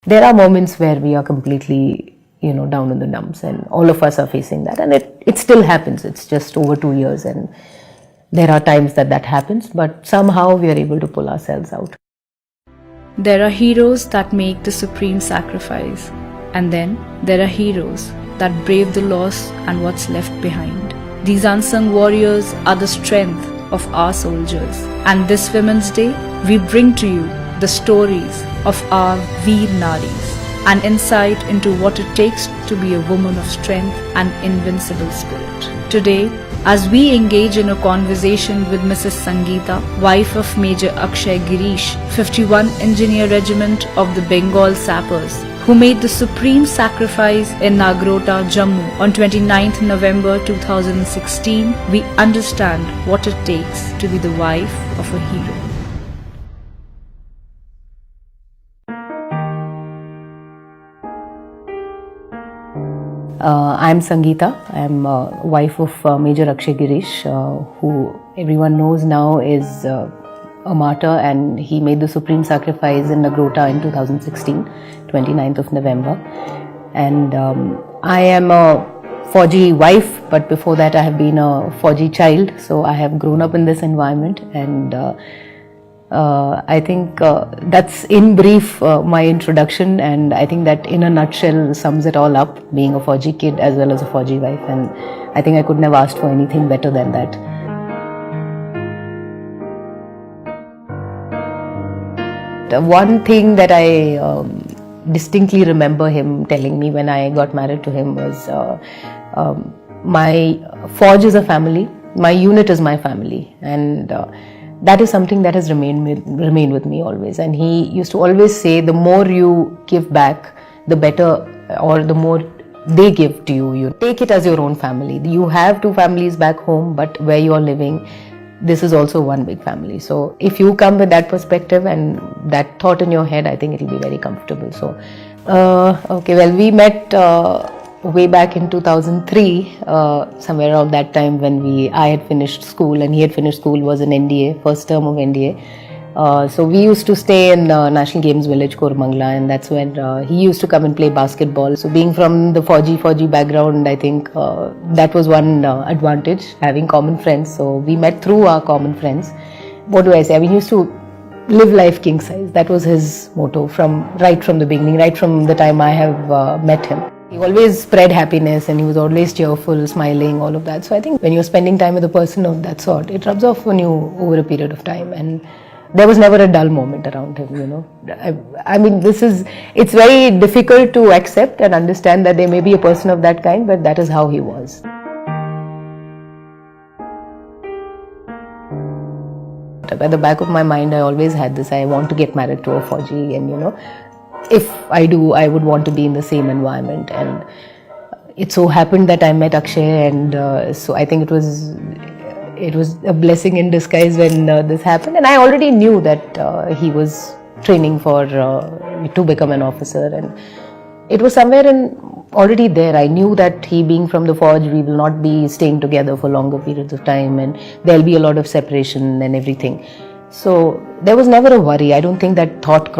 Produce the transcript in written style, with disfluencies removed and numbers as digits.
There are moments where we are completely, down in the dumps, and all of us are facing that, and it still happens. It's just over 2 years, and there are times that happens, but somehow we are able to pull ourselves out. There are heroes that make the supreme sacrifice, and then there are heroes that brave the loss and what's left behind. These unsung warriors are the strength of our soldiers, and this Women's Day, we bring to you the stories of our Veer Naris, an insight into what it takes to be a woman of strength and invincible spirit. Today, as we engage in a conversation with Mrs. Sangeeta, wife of Major Akshay Girish, 51 Engineer Regiment of the Bengal Sappers, who made the supreme sacrifice in Nagrota, Jammu on 29th November 2016, we understand what it takes to be the wife of a hero. I'm Sangeeta. I'm wife of Major Akshay Girish, who everyone knows now is a martyr, and he made the supreme sacrifice in Nagrota in 2016, 29th of November. And I am a Fauji wife, but before that I have been a Fauji child, so I have grown up in this environment, and I think that's in brief my introduction, and I think that in a nutshell sums it all up, being a Fauji kid as well as a Fauji wife, and I think I could never ask for anything better than that. One thing that I distinctly remember him telling me when I got married to him was, my Fauj is a family, my unit is my family, and that is something that has remained with me always. And he used to always say, the more you give back, the better, or the more they give to you. You take it as your own family. You have two families back home, but where you are living, this is also one big family. So if you come with that perspective and that thought in your head, I think it will be very comfortable. So, we met way back in 2003, somewhere around that time when I had finished school and he had finished school, was in NDA, first term of NDA. So we used to stay in National Games Village, Koramangala, and that's when he used to come and play basketball. So being from the Fauji background, I think that was one advantage, having common friends. So we met through our common friends. What do I say? I mean, he used to live life king size. That was his motto right from the beginning, right from the time I have met him. He always spread happiness, and he was always cheerful, smiling, all of that. So I think when you're spending time with a person of that sort, it rubs off on you over a period of time, and there was never a dull moment around him, I mean, it's very difficult to accept and understand that there may be a person of that kind, but that is how he was. At the back of my mind, I always had this, I want to get married to a Fauji, and if I do, I would want to be in the same environment. And it so happened that I met Akshay, and so I think it was a blessing in disguise when this happened. And I already knew that he was training to become an officer, and it was somewhere already there. I knew that he being from the Fauj, we will not be staying together for longer periods of time, and there'll be a lot of separation and everything. So there was never a worry. I don't think that thought crossed